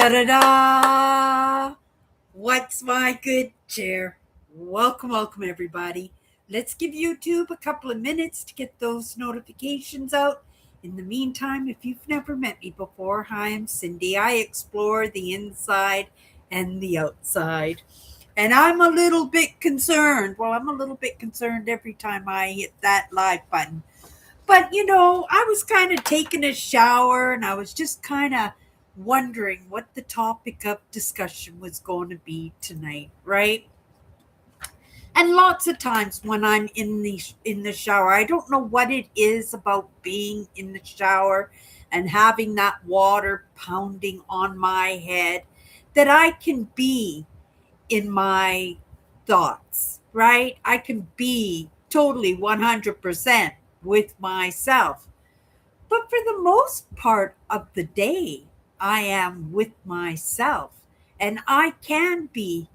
Ta-da-da! What's my good chair? Welcome, everybody. Let's give YouTube a couple of minutes to get those notifications out. In the meantime, if you've never met me before, hi, I'm Cindy. I explore the inside and the outside. And I'm a little bit concerned. Well, I'm a little bit concerned every time I hit that live button. But, I was kind of taking a shower and I was just kind of wondering what the topic of discussion was going to be tonight, right? And lots of times when I'm in the shower, I don't know what it is about being in the shower and having that water pounding on my head that I can be in my thoughts, right? I can be totally 100% with myself. But for the most part of the day, I am with myself and I can be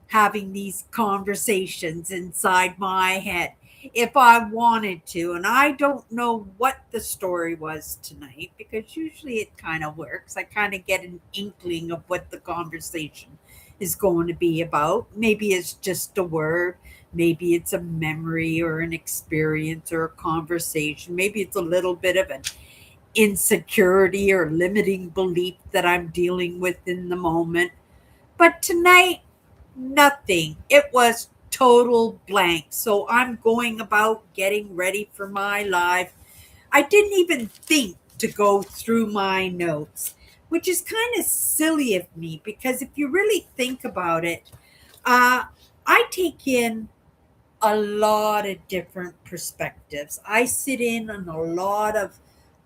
having these conversations inside my head if I wanted to. And I don't know what the story was tonight because usually it kind of works. I kind of get an inkling of what the conversation is going to be about. Maybe it's just a word. Maybe it's a memory or an experience or a conversation. Maybe it's a little bit of an insecurity or limiting belief that I'm dealing with in the moment. But tonight, nothing. It was total blank. So I'm going about getting ready for my live. I didn't even think to go through my notes, which is kind of silly of me because if you really think about it, I take in a lot of different perspectives. I sit in on a lot of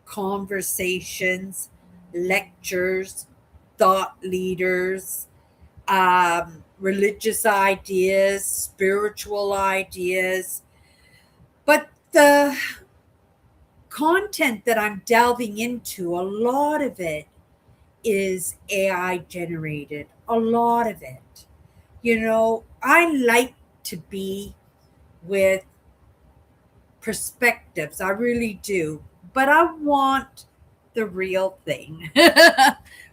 conversations, lectures, thought leaders, religious ideas, spiritual ideas. But the content that I'm delving into, a lot of it is AI generated. A lot of it. I like to be with perspectives. I really do. But I want the real thing,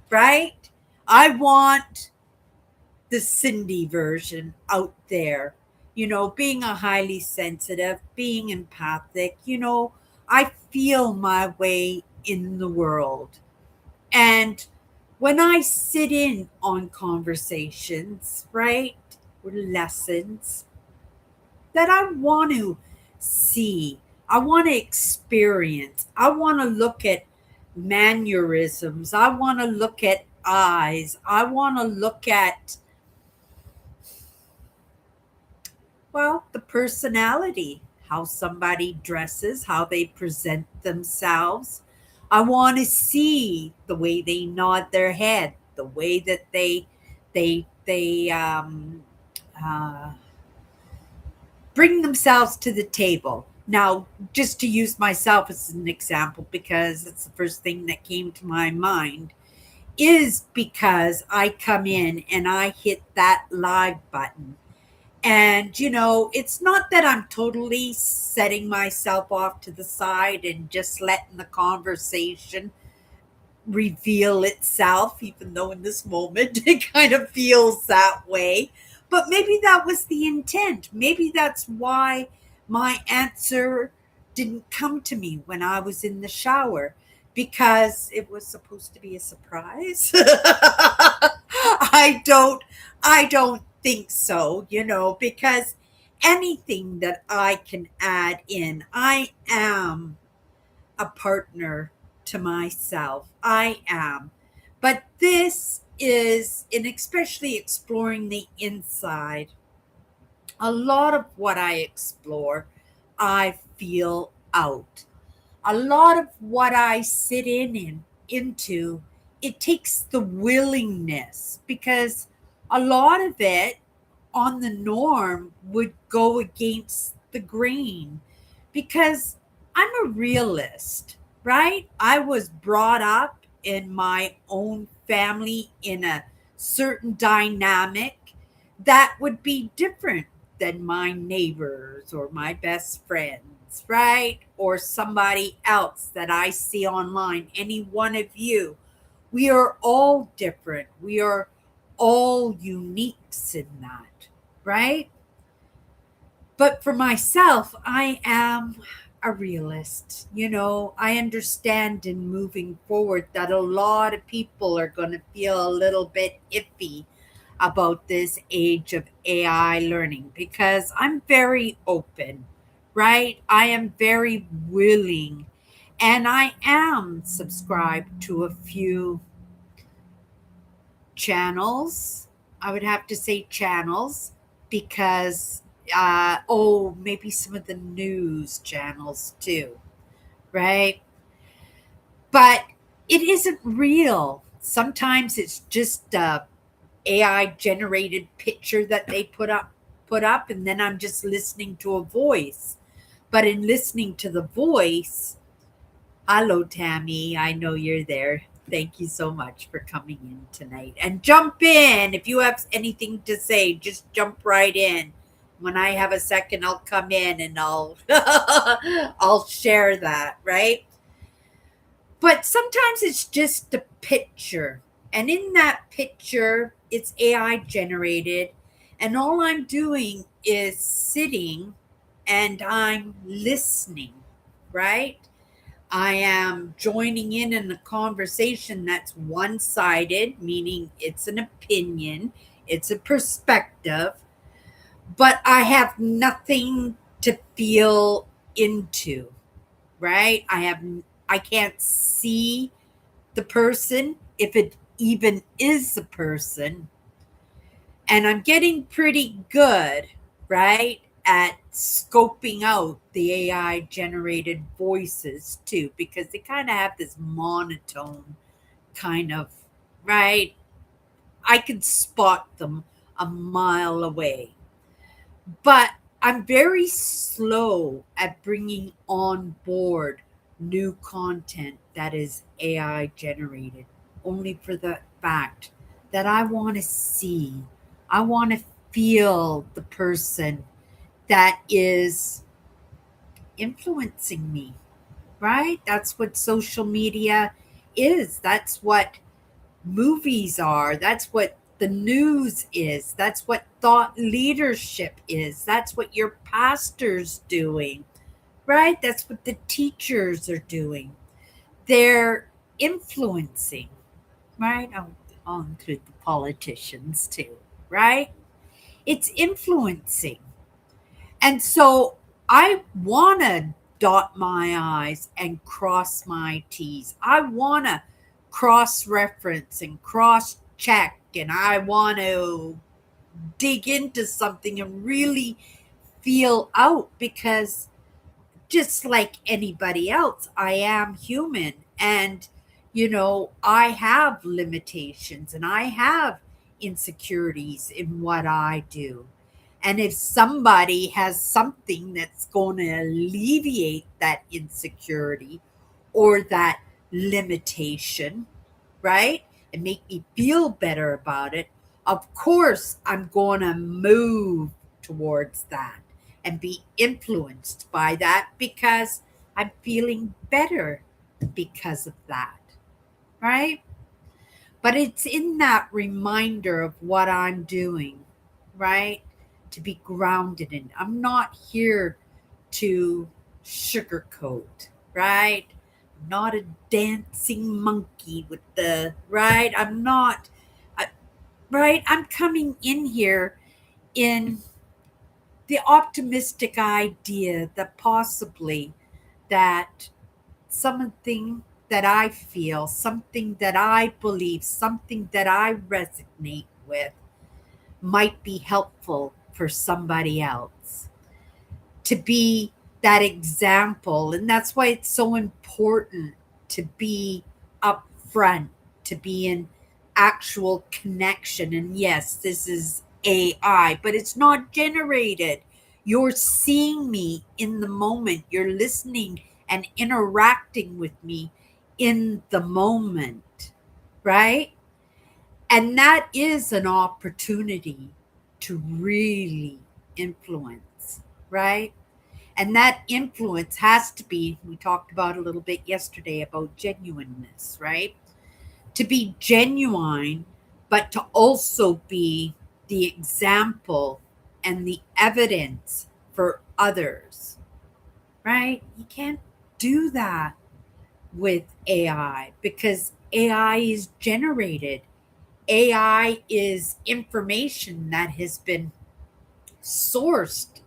right? I want the Cindy version out there. Being a highly sensitive, being empathic, I feel my way in the world. And when I sit in on conversations, right, or lessons that I want to see, I want to experience, I want to look at mannerisms, I want to look at eyes, I want to look at, well, the personality, how somebody dresses, how they present themselves. I want to see the way they nod their head, the way that they uh, bring themselves to the table. Now, just to use myself as an example, because it's the first thing that came to my mind, is because I come in and I hit that live button. And, it's not that I'm totally setting myself off to the side and just letting the conversation reveal itself, even though in this moment it kind of feels that way. But maybe that was the intent. Maybe that's why my answer didn't come to me when I was in the shower because it was supposed to be a surprise. I don't think so, because anything that I can add in, I am a partner to myself. I am. But this is, and especially exploring the inside, a lot of what I explore, I feel out. A lot of what I sit into, it takes the willingness because a lot of it on the norm would go against the grain because I'm a realist, right? I was brought up in my own family in a certain dynamic that would be different than my neighbors or my best friends, right? Or somebody else that I see online, any one of you We are all different. We are all uniques in that, right? But for myself, I am a realist. I understand in moving forward that a lot of people are going to feel a little bit iffy about this age of AI learning because I'm very open, right? I am very willing, and I am subscribed to a few channels. I would have to say channels because, maybe some of the news channels too, right? But it isn't real. Sometimes it's just a AI generated picture that they put up, and then I'm just listening to a voice. But in listening to the voice, hello, Tammy. I know you're there. Thank you so much for coming in tonight. And jump in. If you have anything to say, just jump right in. When I have a second, I'll come in and I'll I'll share that, right? But sometimes it's just a picture. And in that picture, it's AI generated. And all I'm doing is sitting and I'm listening, right? I am joining in a conversation that's one sided, meaning it's an opinion, it's a perspective, but I have nothing to feel into, right? I can't see the person, if it even is a person. And I'm getting pretty good, right, at scoping out the AI generated voices too, because they kind of have this monotone kind of, right? I can spot them a mile away. But I'm very slow at bringing on board new content that is AI generated, only for the fact that I want to see, I want to feel the person that is influencing me, right? That's what social media is. That's what movies are. That's what the news is. That's what thought leadership is. That's what your pastor's doing, right? That's what the teachers are doing. They're influencing, right? I'll include the politicians too, right? It's influencing. And so I want to dot my I's and cross my T's. I want to cross reference and cross check, and I want to dig into something and really feel out because just like anybody else, I am human. And, I have limitations and I have insecurities in what I do. And if somebody has something that's going to alleviate that insecurity or that limitation, right, and make me feel better about it, of course I'm going to move towards that and be influenced by that because I'm feeling better because of that, right? But it's in that reminder of what I'm doing, right? To be grounded in. I'm not here to sugarcoat, right? I'm not a dancing monkey with the, right? I'm not, right? I'm coming in here in the optimistic idea that possibly that something that I feel, something that I believe, something that I resonate with might be helpful for somebody else. To be that example. And that's why it's so important to be upfront, to be in actual connection. And yes, this is AI, but it's not generated. You're seeing me in the moment, you're listening and interacting with me in the moment, right? And that is an opportunity to really influence, right? And that influence has to be, we talked about a little bit yesterday about genuineness, right? to be genuine, but to also be the example and the evidence for others, right? You can't do that with AI because AI is generated. AI is information that has been sourced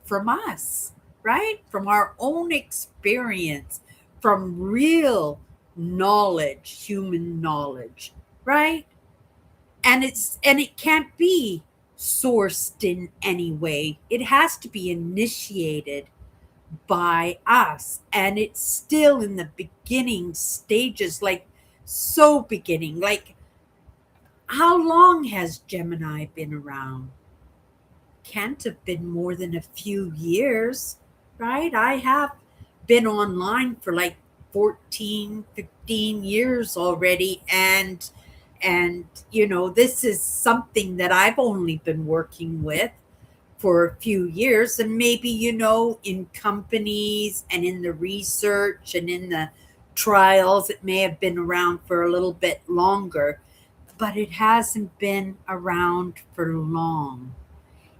from us, right? From our own experience, from real knowledge, human knowledge, right? And it can't be sourced in any way. It has to be initiated by us, and it's still in the beginning stages, like so beginning. Like, how long has Gemini been around? Can't have been more than a few years, right? I have been online for like 14, 15 years already, and this is something that I've only been working with for a few years. And maybe, in companies and in the research and in the trials, it may have been around for a little bit longer, but it hasn't been around for long.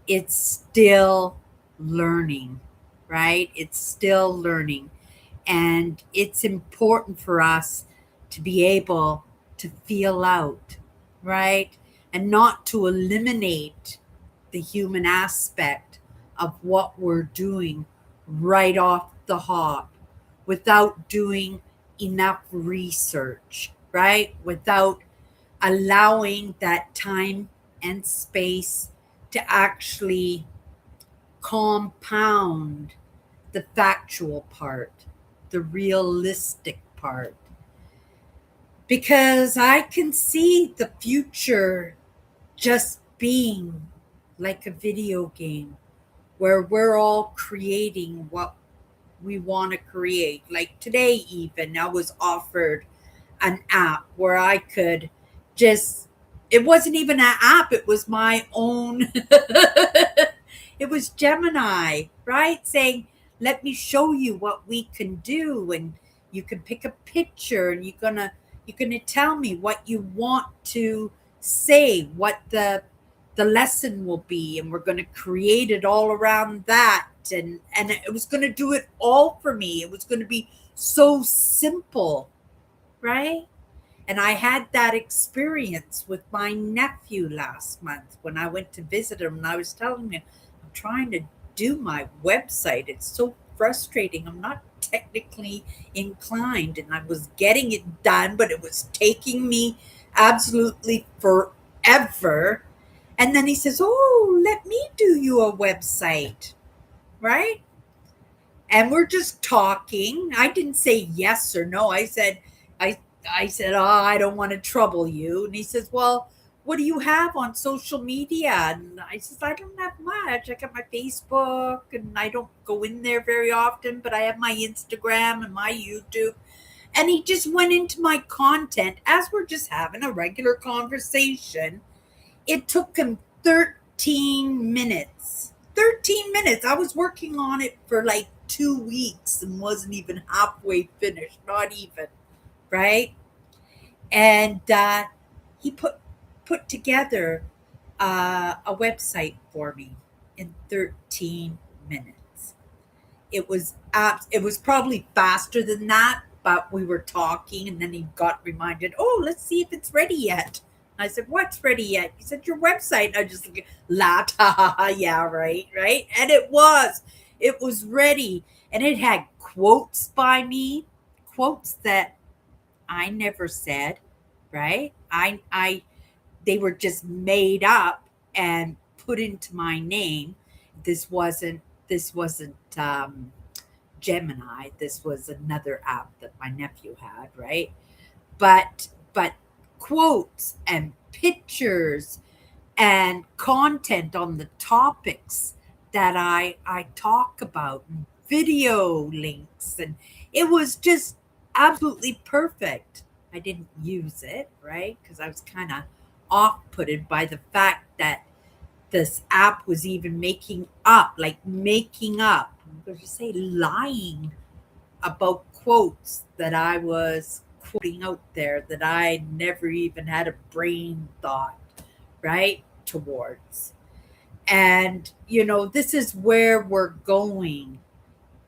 It's still learning, right? It's still learning. And it's important for us to be able to feel out, right? And not to eliminate the human aspect of what we're doing right off the hop without doing enough research, right? Without allowing that time and space to actually compound the factual part, the realistic part. Because I can see the future just being like a video game where we're all creating what we want to create. Like today, even, I was offered an app where I could just, it wasn't even an app, it was my own, it was Gemini, right? Saying, let me show you what we can do. And you can pick a picture and you're gonna tell me what you want to say, what the lesson will be, and we're gonna create it all around that. And it was gonna do it all for me. It was gonna be so simple, right? And I had that experience with my nephew last month when I went to visit him. And I was telling him, I'm trying to do my website. It's so frustrating. I'm not technically inclined. And I was getting it done, but it was taking me absolutely forever. And then he says, oh, let me do you a website, right? And we're just talking. I didn't say yes or no. I I said, "Oh, I don't want to trouble you." And he says, "Well, what do you have on social media?" And I says, "I don't have much. I got my Facebook and I don't go in there very often, but I have my Instagram and my YouTube." And he just went into my content as we're just having a regular conversation. It took him 13 minutes. 13 minutes. I was working on it for like 2 weeks and wasn't even halfway finished, not even, right? And he put together a website for me in 13 minutes. It was probably faster than that, but we were talking, and then he got reminded, "Oh, let's see if it's ready yet." I said, "What's ready yet?" He said, "Your website." I just laughed, ha ha ha, yeah, right, right. And it was ready, and it had quotes by me, quotes that I never said, right? They were just made up and put into my name. This wasn't Gemini. This was another app that my nephew had, right? But quotes and pictures and content on the topics that I talk about, and video links, and it was just absolutely perfect. I didn't use it, right? Because I was kind of off putted by the fact that this app was even making up, I'm going to say lying about quotes that I was quoting out there that I never even had a brain thought, right, towards. And, this is where we're going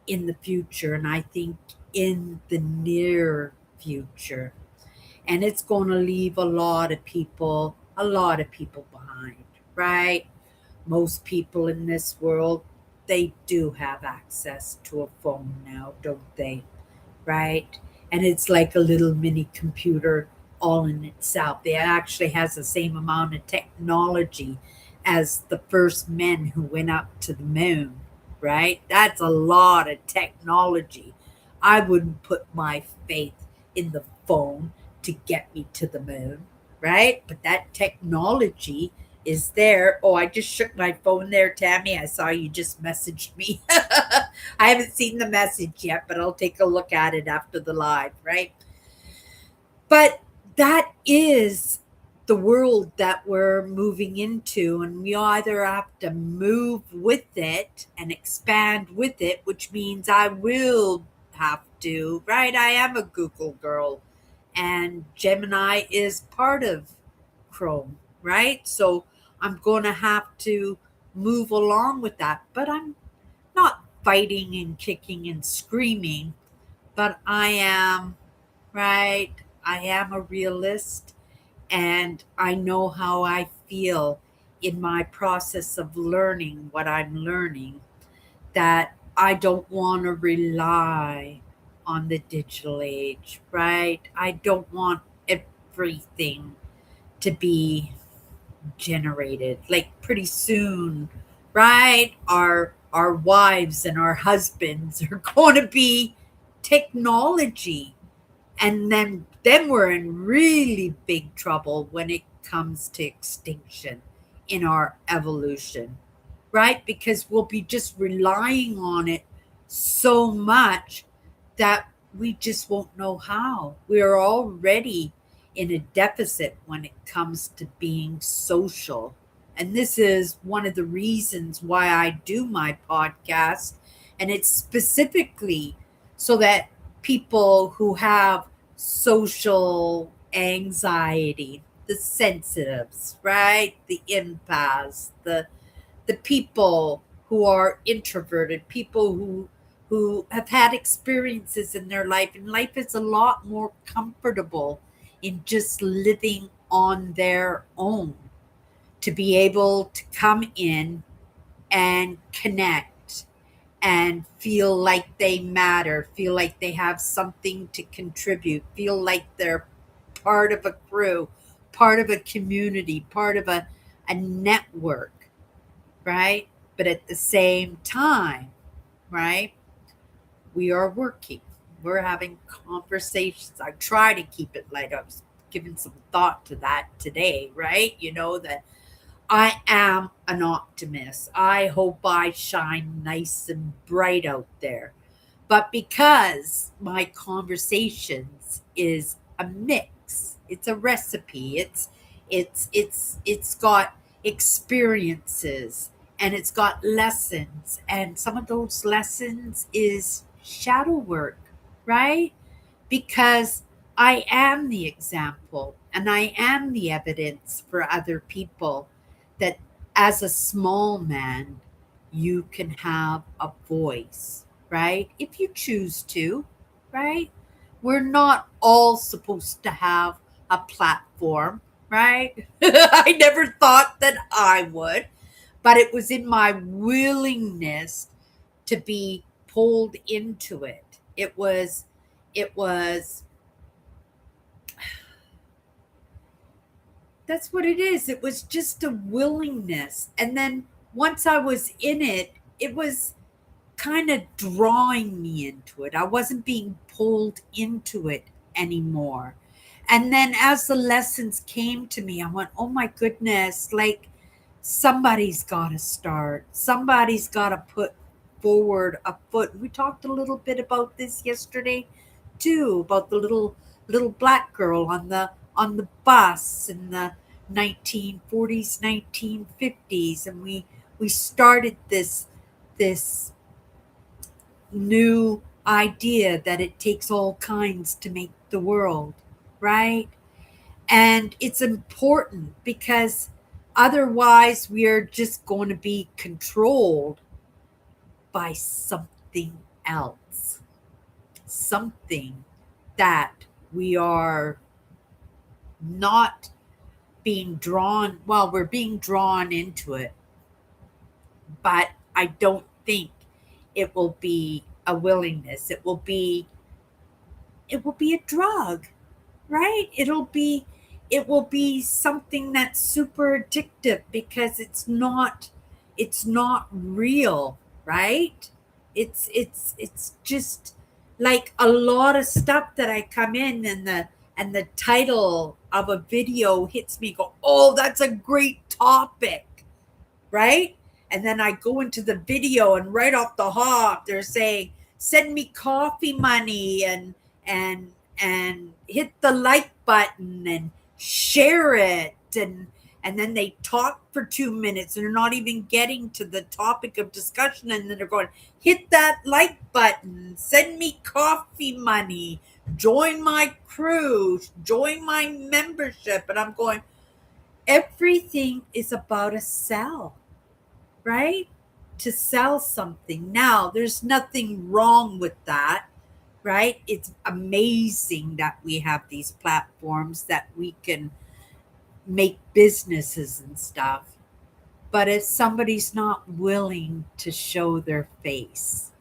in the future. And I think in the near future. And it's going to leave a lot of people behind, right? Most people in this world, they do have access to a phone now, don't they? Right? And it's like a little mini computer all in itself. It actually has the same amount of technology as the first men who went up to the moon, right? That's a lot of technology. I wouldn't put my faith in the phone to get me to the moon, right? But that technology is there. Oh, I just shook my phone there, Tammy. I saw you just messaged me. I haven't seen the message yet, but I'll take a look at it after the live, right? But that is the world that we're moving into, and we either have to move with it and expand with it, which means I will have to, right? I am a Google girl, and Gemini is part of Chrome, right? So I'm going to have to move along with that, but I'm not fighting and kicking and screaming, but I am, right? I am a realist, and I know how I feel in my process of learning what I'm learning, that I don't want to rely on the digital age, right? I don't want everything to be generated. Like pretty soon, right? Our wives and our husbands are going to be technology, and then we're in really big trouble when it comes to extinction in our evolution, right? Because we'll be just relying on it so much that we just won't know how. We are already in a deficit when it comes to being social. And this is one of the reasons why I do my podcast. And it's specifically so that people who have social anxiety, the sensitives, right? The empaths, the people who are introverted, people who have had experiences in their life, and life is a lot more comfortable in just living on their own, to be able to come in and connect and feel like they matter, feel like they have something to contribute, feel like they're part of a crew, part of a community, part of a network, right? But at the same time, right, we are working. We're having conversations. I try to keep it light. I was giving some thought to that today, right? That I am an optimist. I hope I shine nice and bright out there. But because my conversations is a mix, it's a recipe. It's got experiences, and it's got lessons, and some of those lessons is shadow work, right? Because I am the example and I am the evidence for other people that as a small man, you can have a voice, right? If you choose to, right? We're not all supposed to have a platform, right? I never thought that I would, but it was in my willingness to be pulled into it. It was that's what it is. It was just a willingness. And then once I was in it, it was kind of drawing me into it. I wasn't being pulled into it anymore. And then as the lessons came to me, I went, oh my goodness, like somebody's got to start. Somebody's got to put forward a foot. We talked a little bit about this yesterday too, about the little black girl on the bus in the 1940s, 1950s, and we started this new idea that it takes all kinds to make the world, right? And it's important because otherwise we are just going to be controlled by something else, something that we are not being drawn, well, we're being drawn into it, but I don't think it will be a willingness. It will be a drug, right? It will be something that's super addictive because it's not real, right? It's just like a lot of stuff that I come in and the title of a video hits me, go, oh, that's a great topic, right? And then I go into the video and right off the hop they're saying, send me coffee money and hit the like button and share it, and then they talk for 2 minutes and they're not even getting to the topic of discussion, and then they're going, hit that like button, send me coffee money, join my crew, join my membership. And I'm going, everything is about a sell, right? To sell something. Now, there's nothing wrong with that, right? It's amazing that we have these platforms that we can make businesses and stuff. But if somebody's not willing to show their face,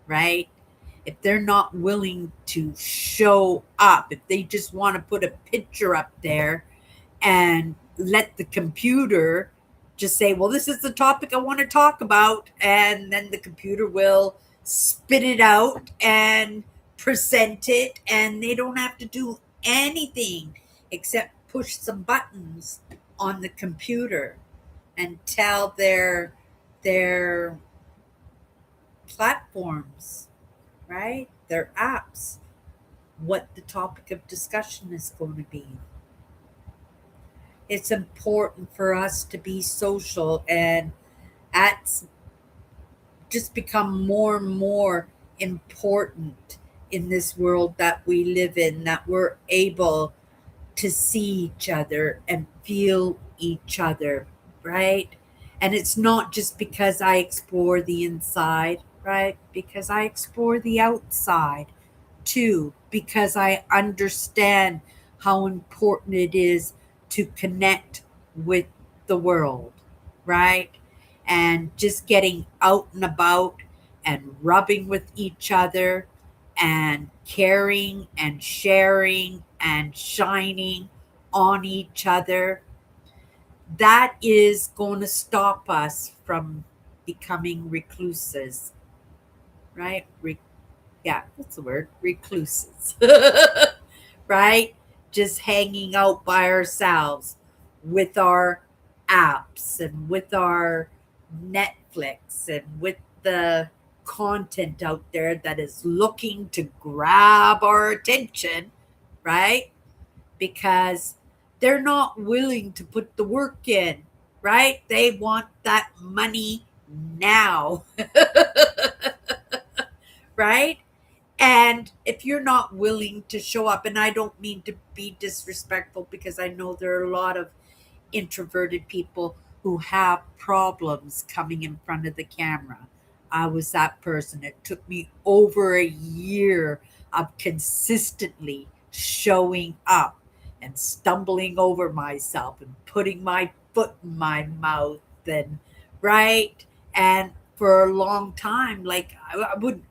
right? If they're not willing to show up, if they just want to put a picture up there and let the computer just say, well, this is the topic I want to talk about. And then the computer will spit it out and present it. And they don't have to do anything except push some buttons on the computer and tell their platforms, right? Their apps, what the topic of discussion is going to be. It's important for us to be social, and that's just become more and more important in this world that we live in, that we're able to see each other and feel each other, right? And it's not just because I explore the inside, right? Because I explore the outside too, because I understand how important it is to connect with the world, right? And just getting out and about and rubbing with each other and caring and sharing and shining on each other, that is going to stop us from becoming recluses, right? Yeah, that's the word, recluses, right? Just hanging out by ourselves with our apps and with our Netflix and with the content out there that is looking to grab our attention, right? Because they're not willing to put the work in, right? They want that money now, right? And if you're not willing to show up, and I don't mean to be disrespectful because I know there are a lot of introverted people who have problems coming in front of the camera. I was that person. It took me over a year of consistently showing up and stumbling over myself and putting my foot in my mouth, and right. And for a long time, like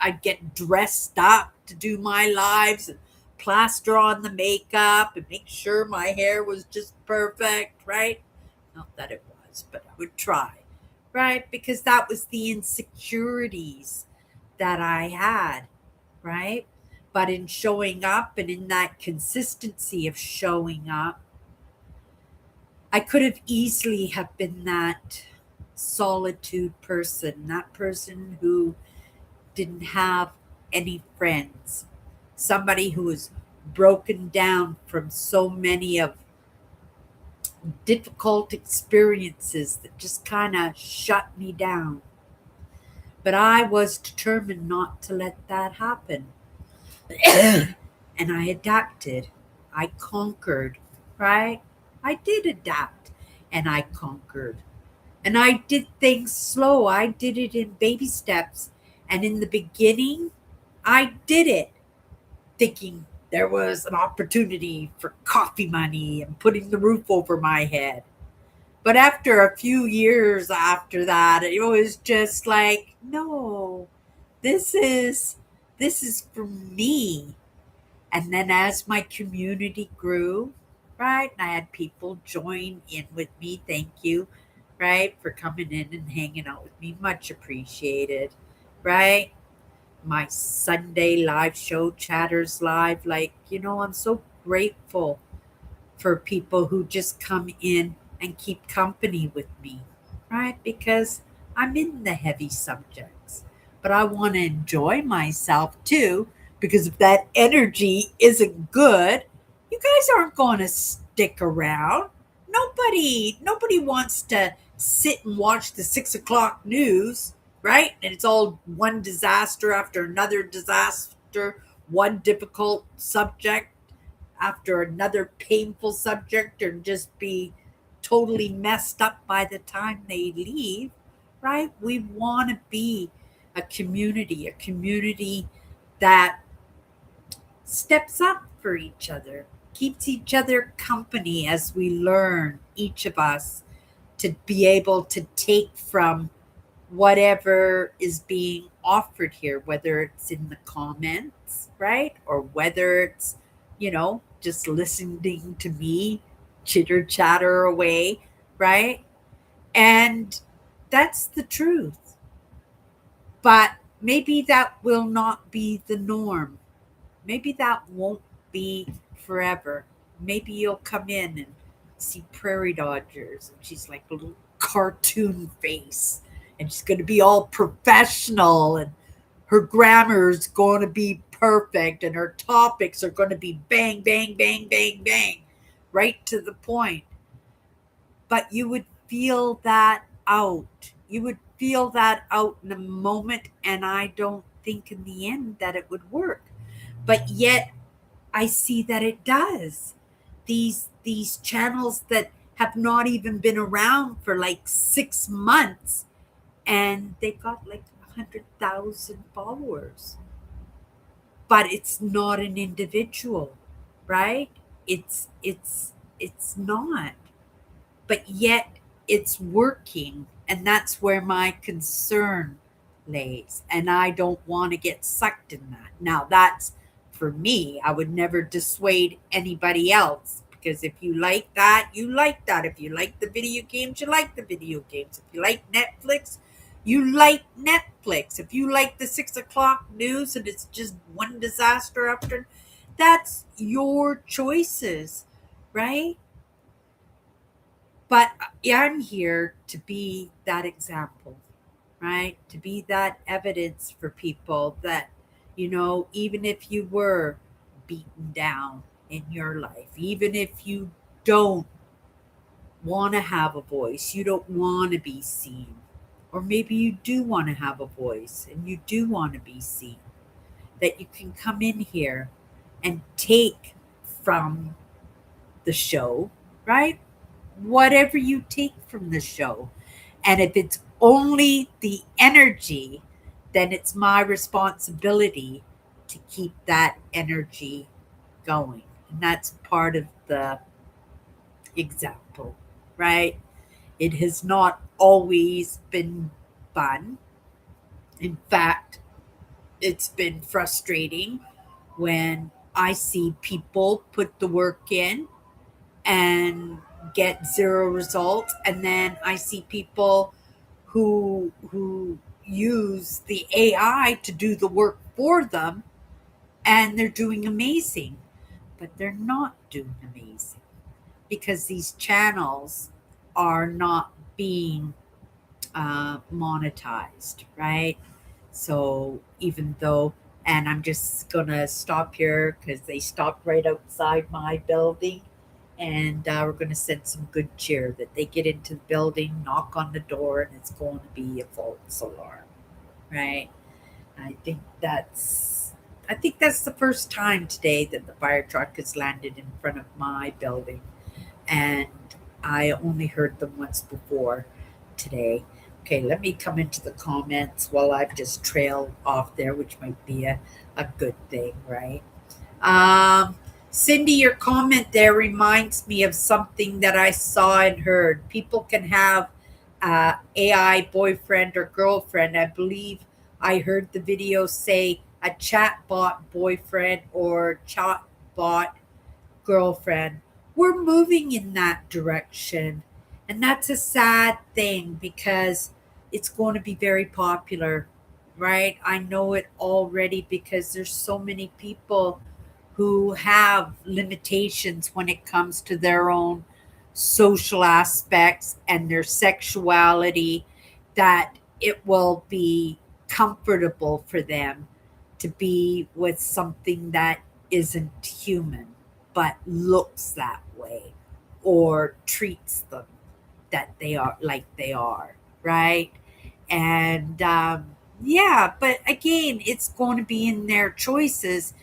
I'd get dressed up to do my lives and plaster on the makeup and make sure my hair was just perfect, right? Not that it was, but I would try, right? Because that was the insecurities that I had, right? But in showing up and in that consistency of showing up, I could have easily have been that solitude person, that person who didn't have any friends, somebody who was broken down from so many of difficult experiences that just kind of shut me down, But I was determined not to let that happen. And I adapted. I conquered, right? I did adapt and I conquered. And I did things slow. I did it in baby steps. And in the beginning, I did it thinking there was an opportunity for coffee money and putting the roof over my head. But after a few years after that, it was just like, no, this is this is for me. And then as my community grew, right, and I had people join in with me, thank you, right, for coming in and hanging out with me, much appreciated, right? My Sunday live show, Chatters Live, like, I'm so grateful for people who just come in and keep company with me, right? Because I'm in the heavy subjects, but I want to enjoy myself too. Because if that energy isn't good, you guys aren't going to stick around. Nobody wants to sit and watch the 6 o'clock news, right? And it's all one disaster after another disaster, one difficult subject after another painful subject, or just be totally messed up by the time they leave, right? We want to be a community that steps up for each other, keeps each other company as we learn, each of us, to be able to take from whatever is being offered here, whether it's in the comments, right? Or whether it's, just listening to me chitter chatter away, right? And that's the truth. But maybe that will not be the norm. Maybe that won't be forever. Maybe you'll come in and see Prairie Dodgers, and she's like a little cartoon face, and she's going to be all professional, and her grammar is going to be perfect, and her topics are going to be bang, bang, bang, bang, bang, right to the point. But you would feel that out. You would feel that out in a moment, and I don't think in the end that it would work. But yet I see that it does. These channels that have not even been around for like 6 months, and they've got like 100,000 followers. But it's not an individual, right? It's not. But yet it's working, and that's where my concern lays, and I don't want to get sucked in that. Now that's for me. I would never dissuade anybody else, because if you like that, you like that. If you like the video games, you like the video games. If you like Netflix, you like Netflix. If you like the 6 o'clock news and it's just one disaster after, that's your choices, right? But yeah, I'm here to be that example, right? To be that evidence for people that, even if you were beaten down in your life, even if you don't want to have a voice, you don't want to be seen, or maybe you do want to have a voice and you do want to be seen, that you can come in here and take from the show, right? Whatever you take from the show. And if it's only the energy, then it's my responsibility to keep that energy going. And that's part of the example, right? It has not always been fun. In fact, it's been frustrating when I see people put the work in and get zero results, and then I see people who use the AI to do the work for them, and they're doing amazing. But they're not doing amazing because these channels are not being monetized, right? So even though, and I'm just gonna stop here because they stopped right outside my building, and we're gonna send some good cheer that they get into the building, knock on the door, and it's going to be a false alarm. right? I think that's I think that's the first time today that the fire truck has landed in front of my building, and I only heard them once before today. Okay, let me come into the comments while I've just trailed off there, which might be a good thing, right? Um, Cindy, your comment there reminds me of something that I saw and heard. People can have AI boyfriend or girlfriend. I believe I heard the video say a chatbot boyfriend or chatbot girlfriend. We're moving in that direction. And that's a sad thing because it's going to be very popular, right? I know it already because there's so many people who have limitations when it comes to their own social aspects and their sexuality, that it will be comfortable for them to be with something that isn't human but looks that way or treats them that they are like they are, right? And yeah, but again, it's going to be in their choices.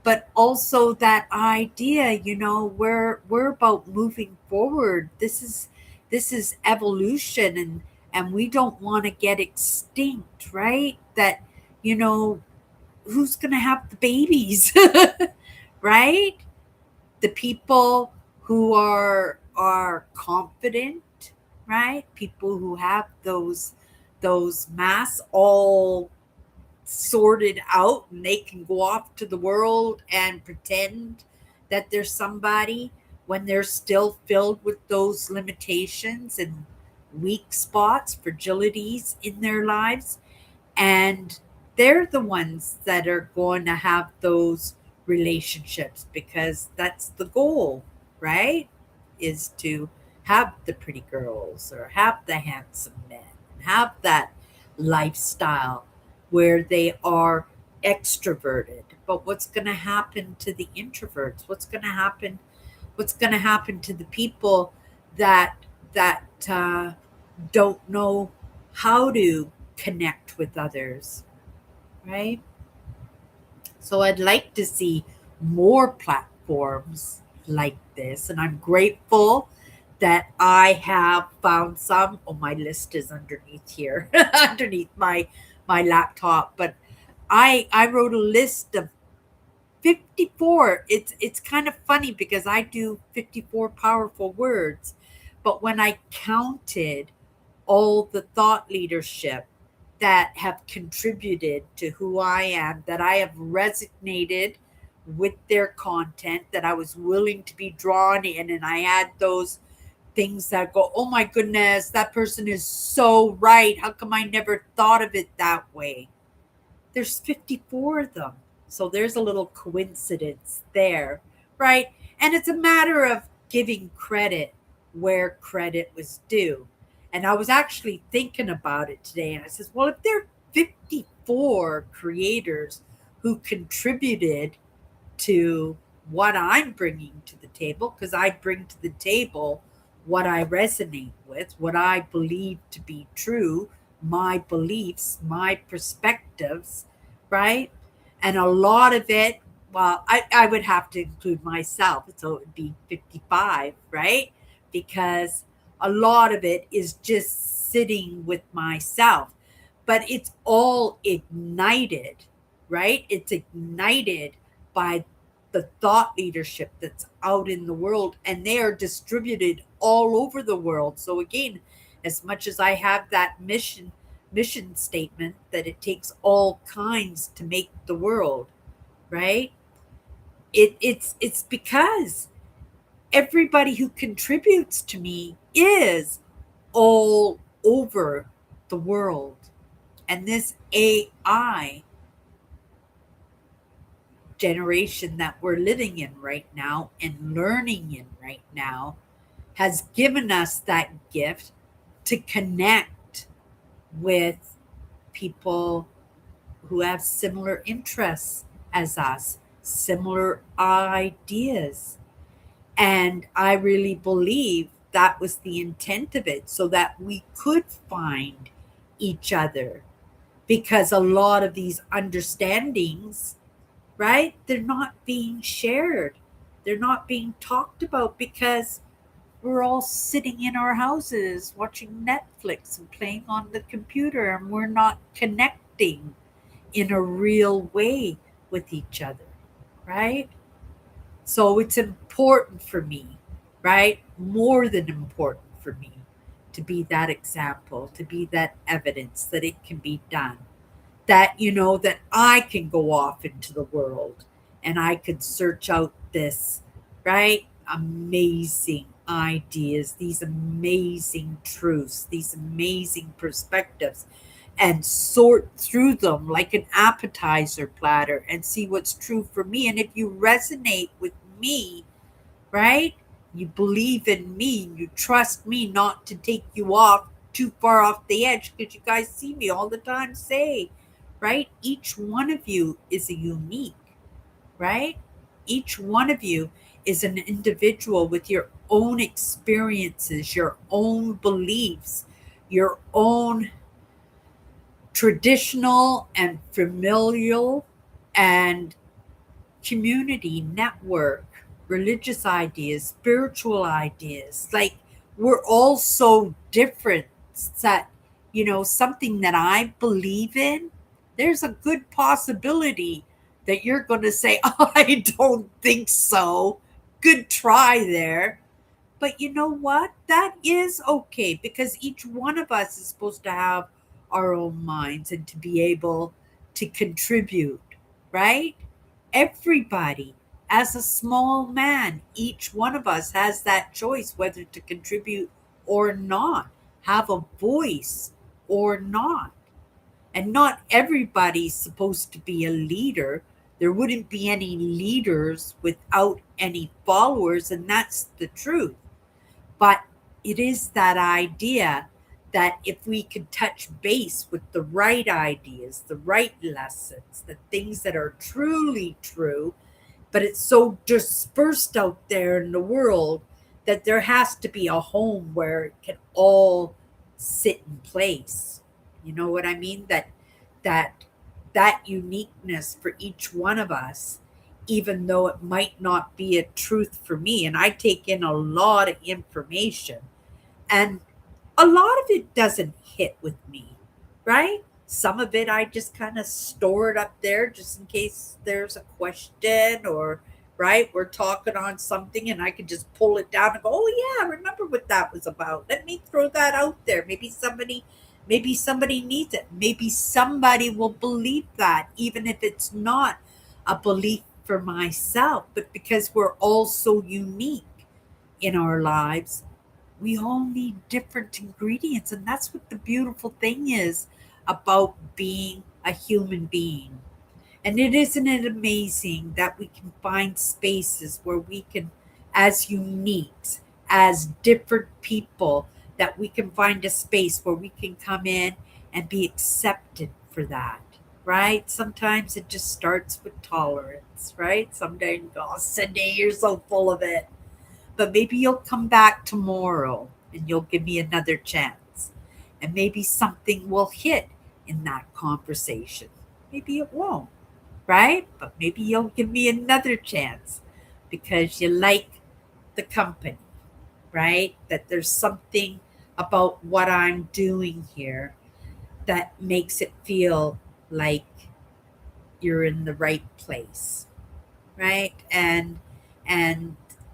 But also that idea, we're about moving forward. This is evolution, and we don't want to get extinct, right? That you know who's going to have the babies, right? The people who are confident, right? People who have those masks all sorted out and they can go off to the world and pretend that they're somebody when they're still filled with those limitations and weak spots, fragilities in their lives. And they're the ones that are going to have those relationships because that's the goal, right? Is to have the pretty girls or have the handsome men, have that lifestyle where they are extroverted. But what's going to happen to the introverts? What's going to happen to the people that that don't know how to connect with others, right? So I'd like to see more platforms like this, and I'm grateful that I have found some. Oh, my list is underneath here, underneath my laptop. But I wrote a list of 54. It's kind of funny because I do 54 powerful words, but when I counted all the thought leadership that have contributed to who I am, that I have resonated with their content, that I was willing to be drawn in, and I had those things that go, oh my goodness, that person is so right. How come I never thought of it that way? There's 54 of them. So there's a little coincidence there, right? And it's a matter of giving credit where credit was due. And I was actually thinking about it today, and I says, well, if there are 54 creators who contributed to what I'm bringing to the table, because I bring to the table what I resonate with, what I believe to be true, my beliefs, my perspectives, right? And a lot of it, well, I would have to include myself, so it would be 55, right? Because a lot of it is just sitting with myself, but it's all ignited, right? It's ignited by the thought leadership that's out in the world, and they are distributed all over the world. So again, as much as I have that mission statement that it takes all kinds to make the world, right? It's because everybody who contributes to me is all over the world. And this AI generation that we're living in right now and learning in right now has given us that gift to connect with people who have similar interests as us, similar ideas. And I really believe that was the intent of it, so that we could find each other, because a lot of these understandings, right, they're not being shared. They're not being talked about because we're all sitting in our houses watching Netflix and playing on the computer, and we're not connecting in a real way with each other, right? So it's important for me, right? More than important for me to be that example, to be that evidence that it can be done. That, that I can go off into the world and I could search out this, right? Amazing ideas, these amazing truths, these amazing perspectives, and sort through them like an appetizer platter and see what's true for me. And if you resonate with me, right? You believe in me, you trust me not to take you off too far off the edge, because you guys see me all the time say, right? Each one of you is a unique, right? Each one of you is an individual with your own experiences, your own beliefs, your own traditional and familial and community network, religious ideas, spiritual ideas. Like, we're all so different that, something that I believe in, there's a good possibility that you're going to say, oh, I don't think so. Good try there. But you know what? That is okay, because each one of us is supposed to have our own minds and to be able to contribute, right? Everybody, as a small man, each one of us has that choice whether to contribute or not, have a voice or not. And not everybody's supposed to be a leader. There wouldn't be any leaders without any followers, and that's the truth. But it is that idea that if we could touch base with the right ideas, the right lessons, the things that are truly true, but it's so dispersed out there in the world that there has to be a home where it can all sit in place. You know what I mean? That that uniqueness for each one of us, even though it might not be a truth for me, and I take in a lot of information, and a lot of it doesn't hit with me, right? Some of it I just kind of store it up there just in case there's a question, or, right, we're talking on something and I can just pull it down and go, oh yeah, I remember what that was about. Let me throw that out there. Maybe somebody needs it. Maybe somebody will believe that, even if it's not a belief for myself, but because we're all so unique in our lives, we all need different ingredients. And that's what the beautiful thing is about being a human being. And isn't it amazing that we can find spaces where we can, as uniques, as different people, that we can find a space where we can come in and be accepted for that, right? Sometimes it just starts with tolerance, right? Someday you go, oh, Cindy, you're so full of it. But maybe you'll come back tomorrow and you'll give me another chance. And maybe something will hit in that conversation. Maybe it won't, right? But maybe you'll give me another chance because you like the company, right? That there's something about what I'm doing here that makes it feel like you're in the right place, right? And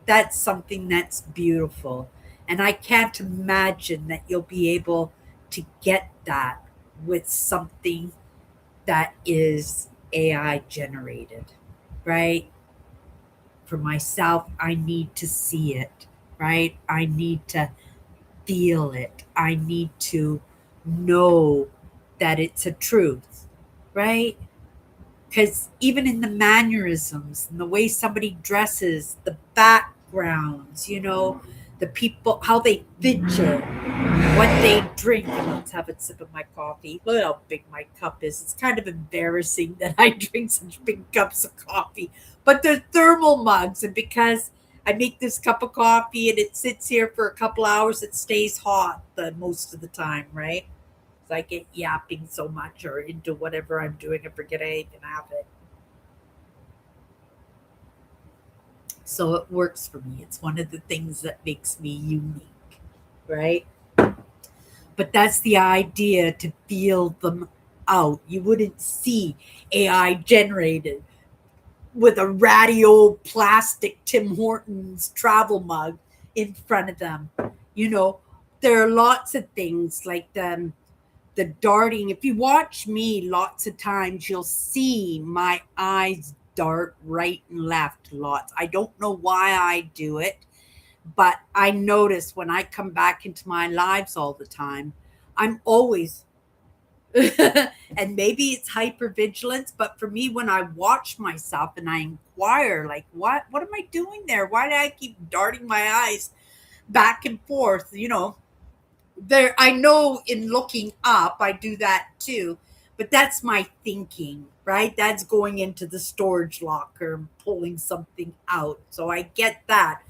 that's something that's beautiful. And I can't imagine that you'll be able to get that with something that is AI generated, right? For myself, I need to see it, right? I need to feel it. I need to know that it's a truth, right? Because even in the mannerisms and the way somebody dresses, the backgrounds, the people, how they fidget, what they drink. Let's have a sip of my coffee. Look how big my cup is. It's kind of embarrassing that I drink such big cups of coffee, but they're thermal mugs. And because I make this cup of coffee and it sits here for a couple hours, it stays hot the most of the time, right? because I get yapping so much or into whatever I'm doing. I forget I even have it. So it works for me. It's one of the things that makes me unique, right? But that's the idea, to feel them out. You wouldn't see AI generated with a ratty old plastic Tim Hortons travel mug in front of them. You know, there are lots of things like the darting. If you watch me, lots of times you'll see my eyes dart right and left lots. I don't know why I do it, but I notice when I come back into my lives all the time, I'm always and maybe it's hypervigilance, but for me, when I watch myself and I inquire, like, what am I doing there? Why do I keep darting my eyes back and forth? There, I know in looking up I do that too, but that's my thinking, right? That's going into the storage locker and pulling something out, so I get that.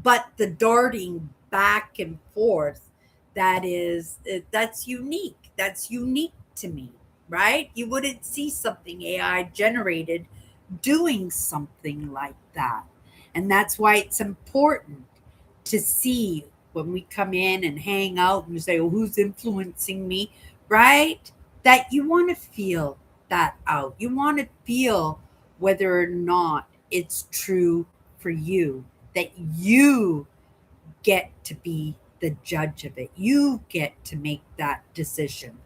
But the darting back and forth, that's unique. That's unique to me, right? You wouldn't see something AI generated doing something like that. And that's why it's important to see when we come in and hang out and say, well, who's influencing me, right? That you want to feel that out. You want to feel whether or not it's true for you, that you get to be the judge of it. You get to make that decision,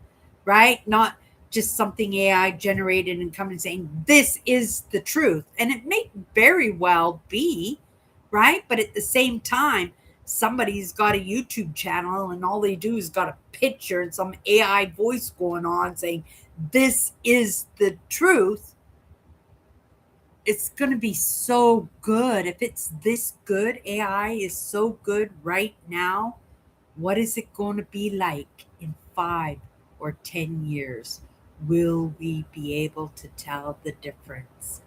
right? Not just something AI generated and coming and saying, this is the truth. And it may very well be, right? But at the same time, somebody's got a YouTube channel and all they do is got a picture and some AI voice going on saying, this is the truth. It's going to be so good. If it's this good, AI is so good right now, what is it going to be like in 5 or 10 years? Will we be able to tell the difference,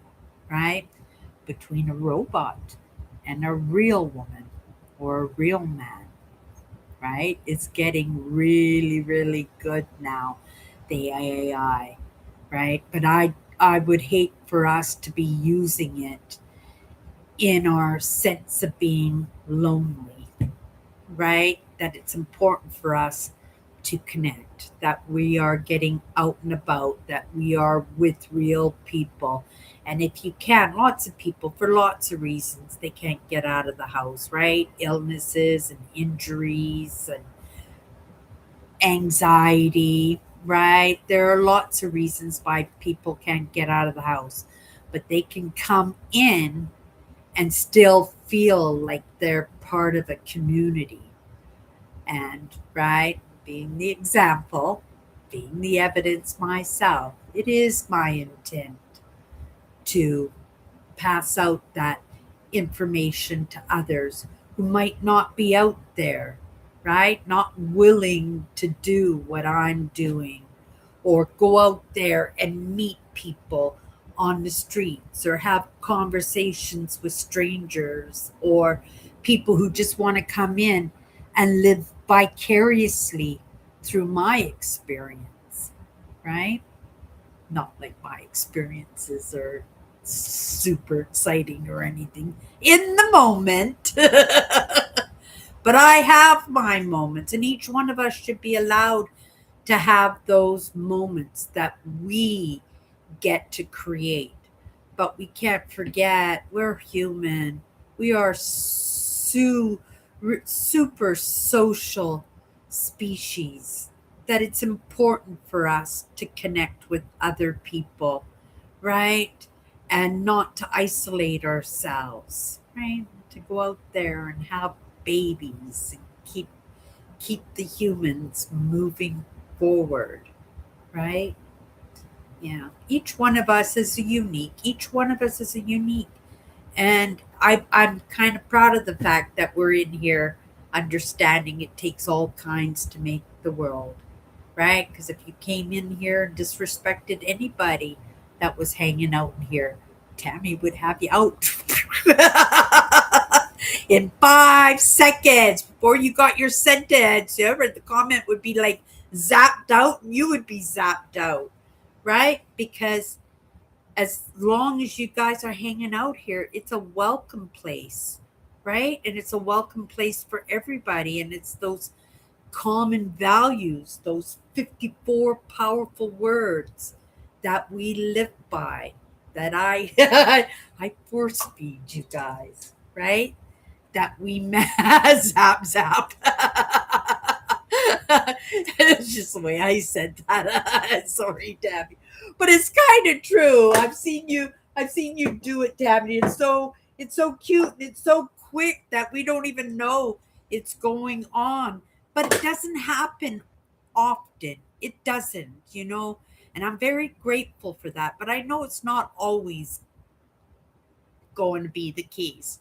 right? Between a robot and a real woman or a real man, right? It's getting really, really good now, the AI, right? But I would hate for us to be using it in our sense of being lonely, right? That it's important for us to connect, that we are getting out and about, that we are with real people. And if you can, lots of people, for lots of reasons, they can't get out of the house, right? Illnesses and injuries and anxiety, right? There are lots of reasons why people can't get out of the house, but they can come in and still feel like they're part of a community. And, right, being the example, being the evidence myself, it is my intent to pass out that information to others who might not be out there, right? Not willing to do what I'm doing or go out there and meet people on the streets or have conversations with strangers or people who just want to come in and live vicariously through my experience, right? Not like my experiences are super exciting or anything in the moment. But I have my moments, and each one of us should be allowed to have those moments that we get to create. But we can't forget we're human. We are super social species, that it's important for us to connect with other people, right? And not to isolate ourselves, right? To go out there and have babies and keep the humans moving forward, right? Yeah. Each one of us is a unique. Each one of us is a unique. And I'm kind of proud of the fact that we're in here understanding it takes all kinds to make the world, right? Because if you came in here and disrespected anybody that was hanging out in here, Tammy would have you out in 5 seconds before you got your sentence. The comment would be like, zapped out, and you would be zapped out, right? Because as long as you guys are hanging out here, it's a welcome place, right? And it's a welcome place for everybody. And it's those common values, those 54 powerful words that we live by, that I I force feed you guys, right? That we zap zap. It's just the way I said that. Sorry, Tabby, but it's kind of true. I've seen you do it, Tabby. It's so cute and it's so quick that we don't even know it's going on. But it doesn't happen often. It doesn't, and I'm very grateful for that. But I know it's not always going to be the case.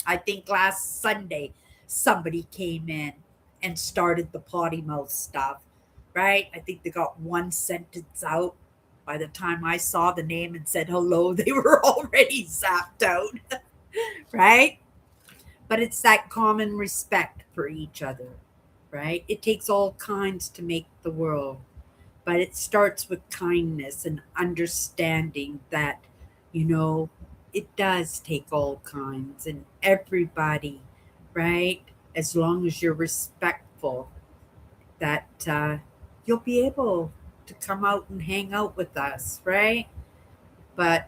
I think last Sunday somebody came in and started the potty mouth stuff, right? I think they got one sentence out. By the time I saw the name and said hello, they were already zapped out, right? But it's that common respect for each other, right? It takes all kinds to make the world, but it starts with kindness and understanding that, you know, it does take all kinds and everybody, right? As long as you're respectful, that you'll be able to come out and hang out with us, right? But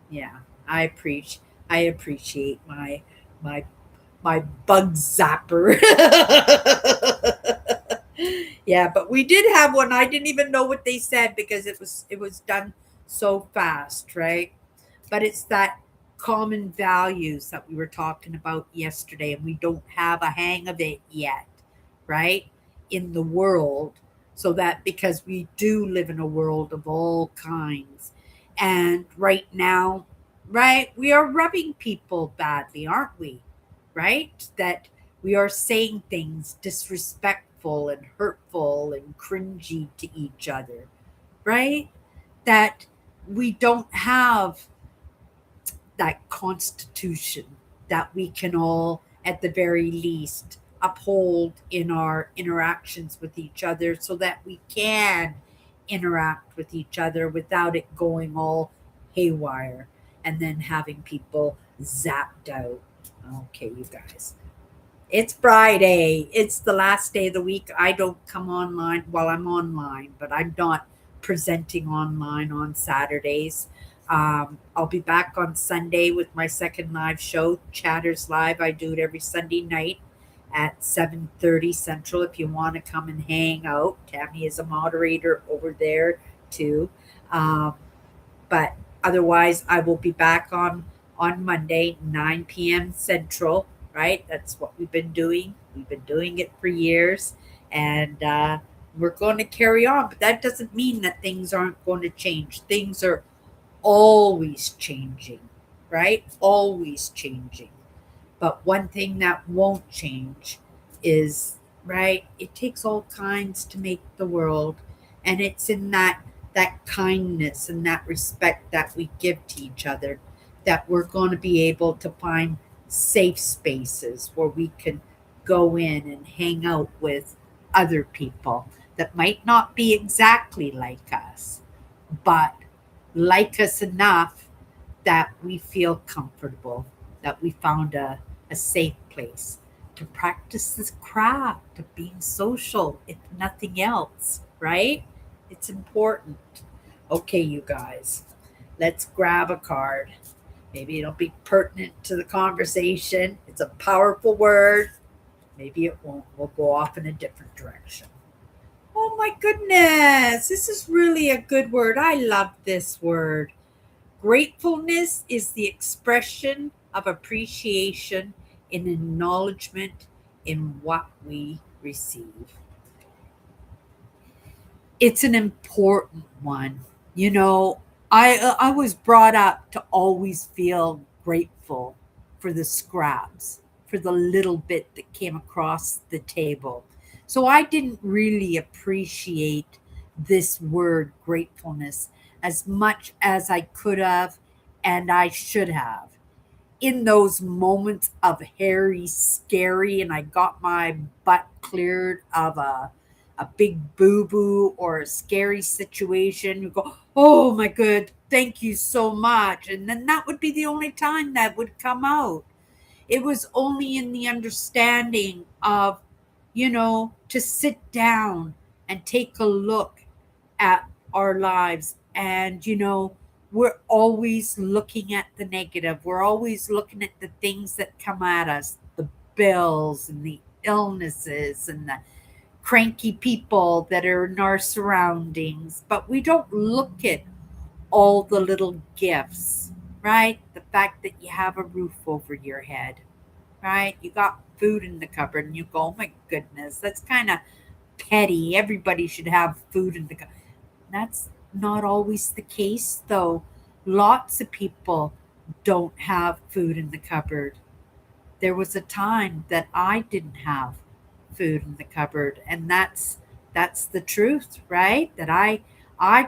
yeah, I appreciate my my bug zapper. Yeah, but we did have one. I didn't even know what they said because it was done so fast, right? But it's that common values that we were talking about yesterday, and we don't have a hang of it yet, right? In the world. So that because we do live in a world of all kinds. And right now, right, we are rubbing people badly, aren't we? Right? That we are saying things disrespectful and hurtful and cringy to each other, right? That we don't have that constitution that we can all, at the very least, uphold in our interactions with each other so that we can interact with each other without it going all haywire and then having people zapped out. Okay, you guys. It's Friday. It's the last day of the week. I don't come online. Well, I'm online, but I'm not presenting online on Saturdays. I'll be back on Sunday with my second live show, Chatters Live. I do it every Sunday night at 7:30 Central. If you want to come and hang out, Tammy is a moderator over there too. Um, but otherwise, I will be back on Monday, 9 p.m. Central. Right? That's what we've been doing. We've been doing it for years, and we're going to carry on. But that doesn't mean that things aren't going to change. Things are always changing, right? Always changing. But one thing that won't change is, right, it takes all kinds to make the world. And it's in that kindness and that respect that we give to each other that we're going to be able to find safe spaces where we can go in and hang out with other people that might not be exactly like us, but like us enough that we feel comfortable, that we found a safe place to practice this craft of being social, if nothing else, right? It's important. Okay, you guys, let's grab a card. Maybe it'll be pertinent to the conversation. It's a powerful word. Maybe it won't. We'll go off in a different direction. Oh my goodness. This is really a good word. I love this word. Gratefulness is the expression of appreciation and acknowledgement in what we receive. It's an important one. You know, I was brought up to always feel grateful for the scraps, for the little bit that came across the table. So I didn't really appreciate this word gratefulness as much as I could have and I should have in those moments of hairy, scary, and I got my butt cleared of a big boo-boo or a scary situation, you go, oh my good, thank you so much. And then that would be the only time that would come out. It was only in the understanding of, to sit down and take a look at our lives. And, we're always looking at the negative. We're always looking at the things that come at us, the bills and the illnesses and the cranky people that are in our surroundings. But we don't look at all the little gifts, right? The fact that you have a roof over your head, right? You got food in the cupboard and you go, oh my goodness, that's kind of petty. Everybody should have food in the cupboard. That's not always the case, though. Lots of people don't have food in the cupboard. There was a time that I didn't have food in the cupboard, and that's the truth, right? That I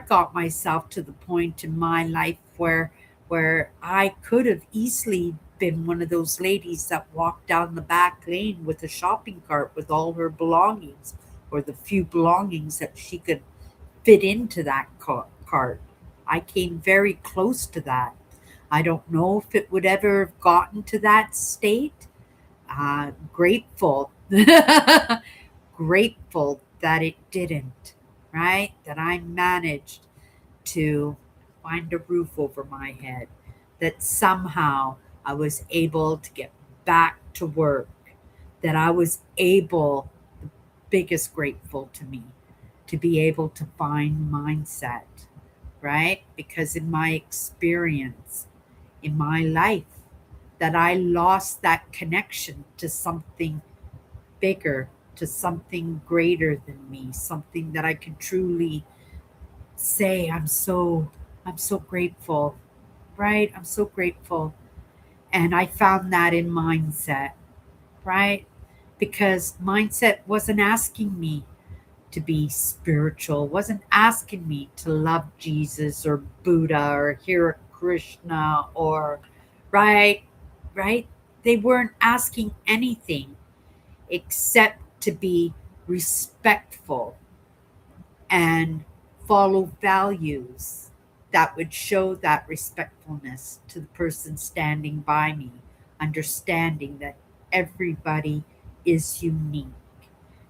got myself to the point in my life where I could have easily been one of those ladies that walked down the back lane with a shopping cart with all her belongings, or the few belongings that she could fit into that cart. I came very close to that. I don't know if it would ever have gotten to that state. Grateful, grateful that it didn't, right? That I managed to find a roof over my head, that somehow I was able to get back to work, that I was able, the biggest grateful to me, to be able to find mindset, right? Because in my experience, in my life, that I lost that connection to something bigger, to something greater than me, something that I could truly say, I'm so grateful, right? I'm so grateful. And I found that in mindset, right? Because mindset wasn't asking me to be spiritual, wasn't asking me to love Jesus or Buddha or Hare Krishna or, right, right? They weren't asking anything except to be respectful and follow values that would show that respectfulness to the person standing by me, understanding that everybody is unique.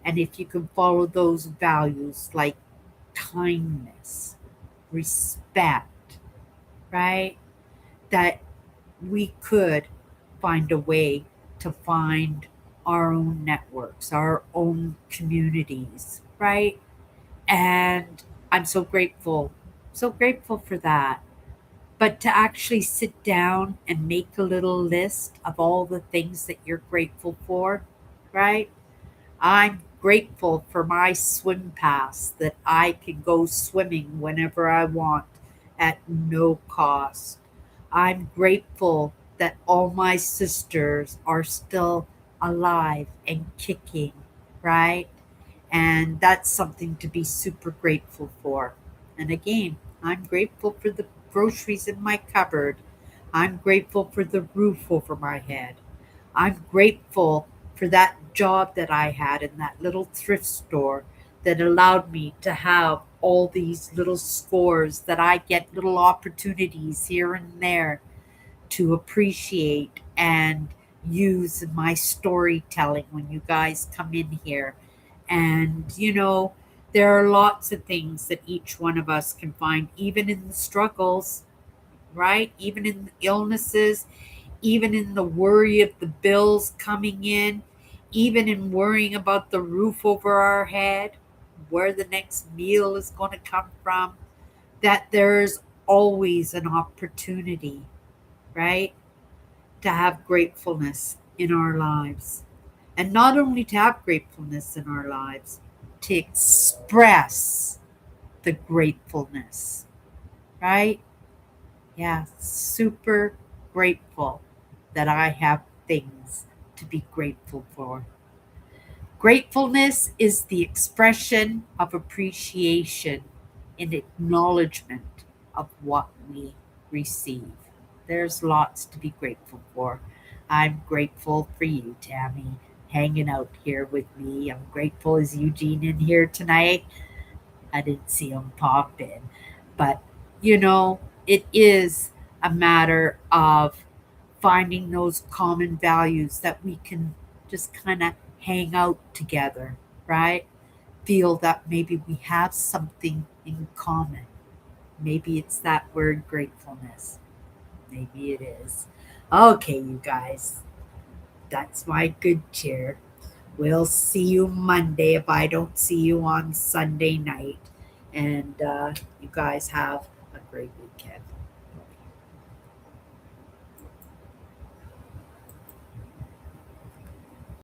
And if you can follow those values like kindness, respect, right? That we could find a way to find our own networks, our own communities, right? And I'm so grateful for that. But to actually sit down and make a little list of all the things that you're grateful for, right? I'm grateful for my swim pass that I can go swimming whenever I want at no cost. I'm grateful that all my sisters are still alive and kicking, right? And that's something to be super grateful for. And again, I'm grateful for the groceries in my cupboard. I'm grateful for the roof over my head. I'm grateful for that job that I had in that little thrift store that allowed me to have all these little scores that I get little opportunities here and there to appreciate and use in my storytelling when you guys come in here. And, there are lots of things that each one of us can find, even in the struggles, right? Even in the illnesses, even in the worry of the bills coming in, even in worrying about the roof over our head, where the next meal is going to come from, that there's always an opportunity, right? To have gratefulness in our lives. And not only to have gratefulness in our lives, to express the gratefulness, right? Yeah, super grateful that I have things to be grateful for. Gratefulness is the expression of appreciation and acknowledgement of what we receive. There's lots to be grateful for. I'm grateful for you, Tammy. hanging out here with me. I'm grateful as Eugene in here tonight. I didn't see him pop in. But, it is a matter of finding those common values that we can just kind of hang out together, right? Feel that maybe we have something in common. Maybe it's that word gratefulness. Maybe it is. Okay, you guys, that's my good cheer. We'll see you Monday if I don't see you on Sunday night. And you guys have a great weekend.